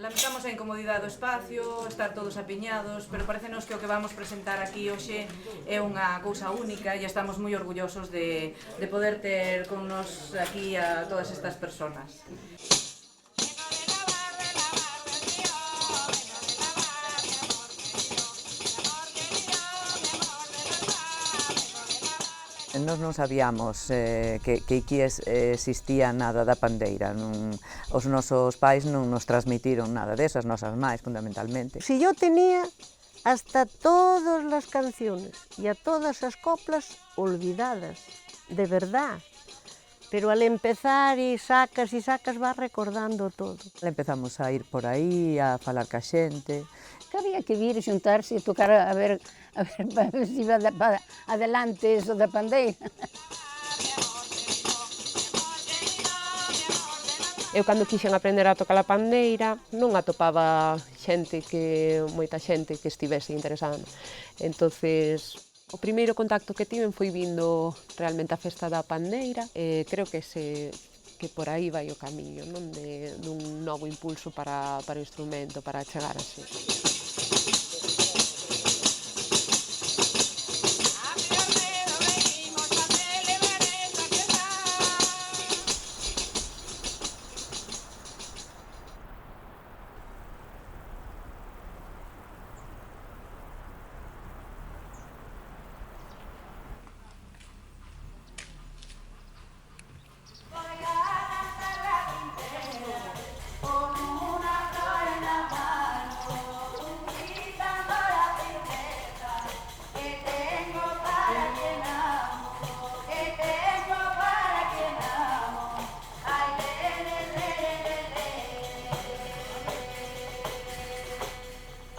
Lamentamos a incomodidade do espacio, estar todos apiñados, pero parecenos que o que vamos presentar aquí hoxe é unha cousa única e estamos moi orgullosos de poder ter con nos aquí a todas estas persoas. Nós non sabíamos que aquí existía nada da pandeira. Os nosos pais non nos transmitiron nada deso, as nosas mães, fundamentalmente. Si yo tenía hasta todas las canciones y a todas as coplas olvidadas, de verdad. Pero al empezar e sacas vas recordando todo. Empezamos a ir por aí, a falar ca xente. Que había que vir, xuntarse e tocar a ver se iba adelante eso da pandeira. Eu cando quixen aprender a tocar a pandeira non atopaba moita xente que estivese interesada. Entonces, o primeiro contacto que tiven foi vindo realmente a festa da pandeira e creo que por aí vai o camiño, non? Dun novo impulso para o instrumento, para chegar así.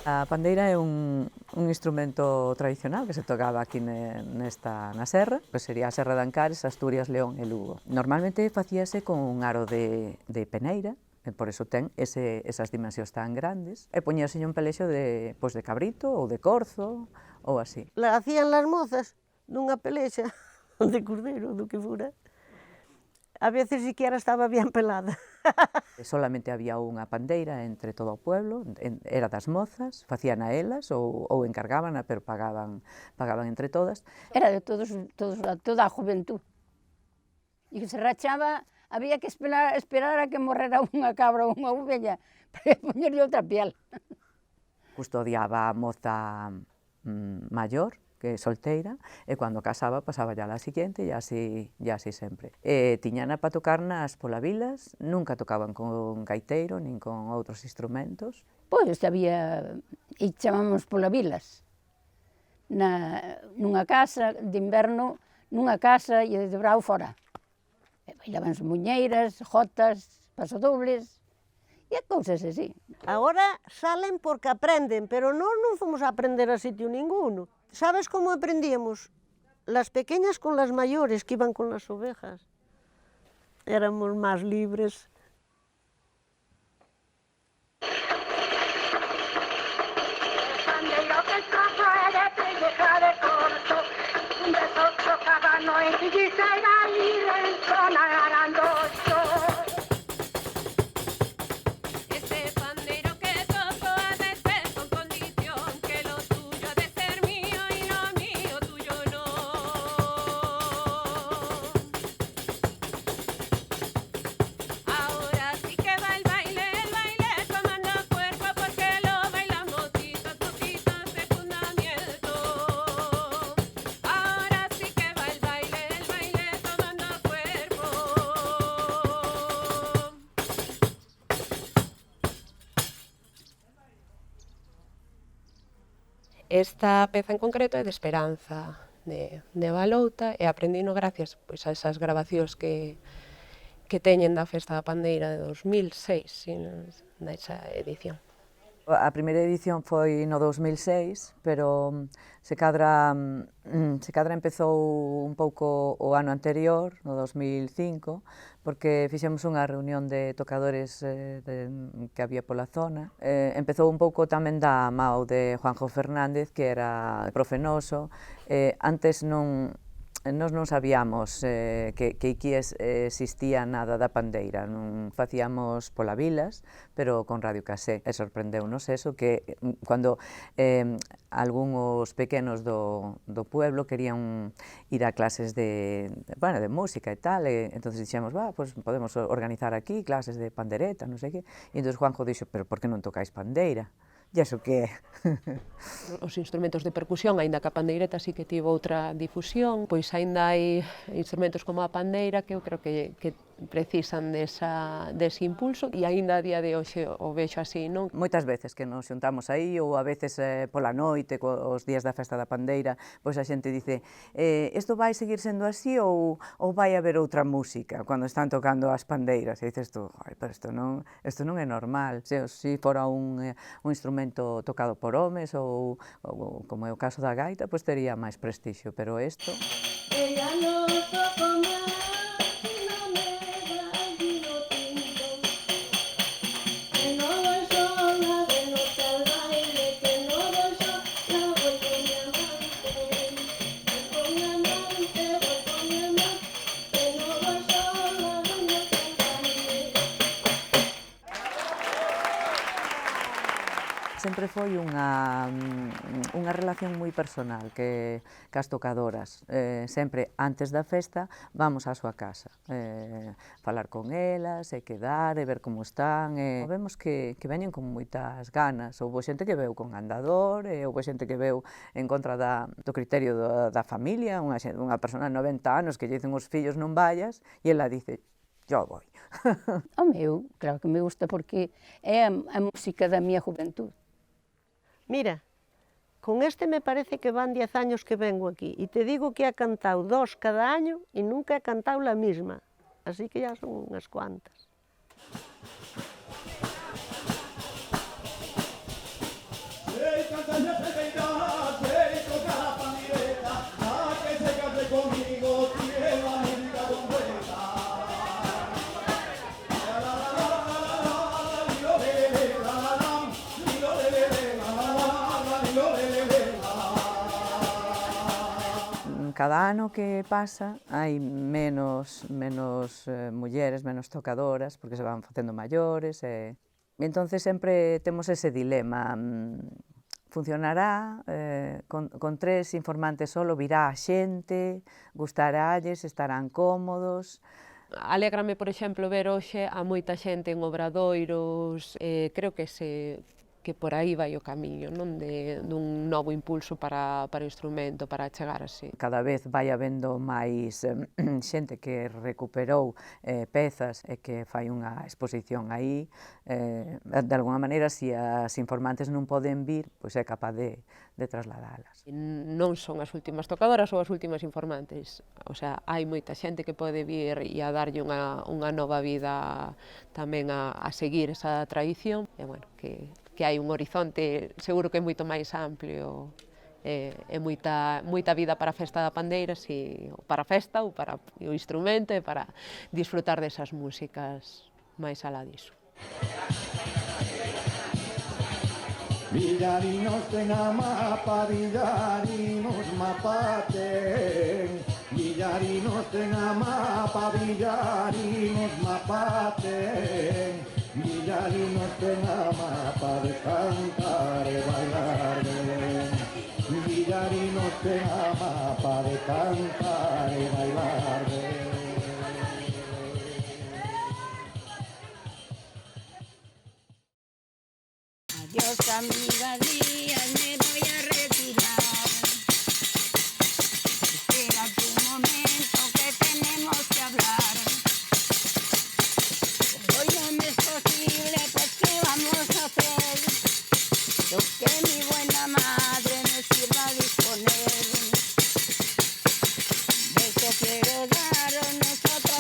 A pandeira é un instrumento tradicional que se tocaba aquí na serra, que sería a Serra de Ancares, Asturias, León e Lugo. Normalmente facíase con un aro de peneira, e por iso ten esas dimensións tan grandes, e poñíase un pelexo de cabrito ou de corzo ou así. La hacían las mozas dunha pelexa de cordero, do que fora. A veces siquiera estaba bien pelada. Solamente había unha pandeira entre todo o pueblo, era das mozas, facían a elas ou encargábana, pero pagaban entre todas. Era de toda a juventud. E que se rachaba, había que esperar a que morrera unha cabra ou unha ovella para poñerlle outra piel. Custodiaba a moza maior, que é solteira, e cando casaba pasaba ya a la siguiente e así sempre. Tiñana para tocar nas polavilas, nunca tocaban con gaiteiro nin con outros instrumentos. Pois había, e chamamos polavilas, nunha casa de inverno, nunha casa e de brao fora. E bailabanse muñeiras, jotas, pasodobles, e cousas así. Agora salen porque aprenden, pero nós non fomos a aprender a sitio ninguno. ¿Sabes cómo aprendíamos? Las pequeñas con las mayores que iban con las ovejas. Éramos más libres. Esta peza en concreto é de Esperanza, de Balouta, e aprendino gracias a esas grabacións que teñen da Festa da Pandeira de 2006, nesa edición. A primeira edición foi no 2006, pero se cadra empezou un pouco o ano anterior, no 2005, porque fixemos unha reunión de tocadores que había pola zona. Empezou un pouco tamén da mao de Juanjo Fernández, que era profe noso. Antes non Nós non sabíamos que aquí existía nada da pandeira, non facíamos pola vilas, pero con radio casé, e sorprendeunos eso, que cando algúns pequenos do pueblo querían ir a clases de música e tal, e entón dixemos, pues podemos organizar aquí clases de pandereta, non sei que, e entón Juanjo dixo, pero por que non tocáis pandeira? E iso que é? Os instrumentos de percusión, aínda que a pandeireta sí que tivo outra difusión, pois aínda hai instrumentos como a pandeira que eu creo que precisan dese impulso e aínda a día de hoxe o vexo así, non? Moitas veces que nos xuntamos aí ou a veces pola noite, os días da festa da pandeira, pois a xente dice isto vai seguir sendo así ou vai haber outra música cando están tocando as pandeiras? E dices tú, pero isto non é normal. Se fora un instrumento tocado por homes ou como é o caso da gaita, pois tería máis prestixio, pero isto... Sempre foi unha relación moi personal que as tocadoras. Sempre antes da festa vamos á súa casa, falar con elas, e quedar, e ver como están. Vemos que veñen con moitas ganas. Houve xente que veu con andador, houve xente que veu en contra do criterio da familia, unha persona de 90 anos que lle dicen os fillos non vayas, e ela dice, yo voy. O meu, claro que me gusta porque é a música da miña juventud. Mira, con este me parece que van 10 años que vengo aquí e te digo que he cantado 2 cada año e nunca he cantado la misma, así que ya son unhas cuantas. Cada ano que pasa hai menos mulleres, menos tocadoras, porque se van facendo maiores, e entonces sempre temos ese dilema. Funcionará con 3 informantes solo, virá a xente, gustaralles, estarán cómodos. Alégrame, por exemplo, ver hoxe a moita xente en obradoiros, creo que por aí vai o camiño, non? Dun novo impulso para o instrumento, para chegar así. Cada vez vai habendo máis xente que recuperou pezas e que fai unha exposición aí. De alguna maneira, se as informantes non poden vir, pois é capaz de trasladalas. Non son as últimas tocadoras ou as últimas informantes, o sea, hai moita xente que pode vir e a darlle unha nova vida tamén a seguir esa tradición, e bueno, que hai un horizonte seguro que é moito máis amplio, e moita vida para a festa da pandeira, para a festa ou para o instrumento, e para disfrutar desas músicas máis alá diso. Villarinos ten a mapa, villarinos mapaten. Villarinos ten a mapa, villarinos mapaten. Villarinos ten a mapa de cantar e bailar ben. Villarinos ten a mapa de cantar e bailar ben. Adiós, amigas mías, me voy a retirar. Espérate un momento que tenemos que hablar. Hoy no me es posible, pues ¿qué vamos a hacer? Lo que mi buena madre me sirva a disponer. De eso quiero daros nosotros.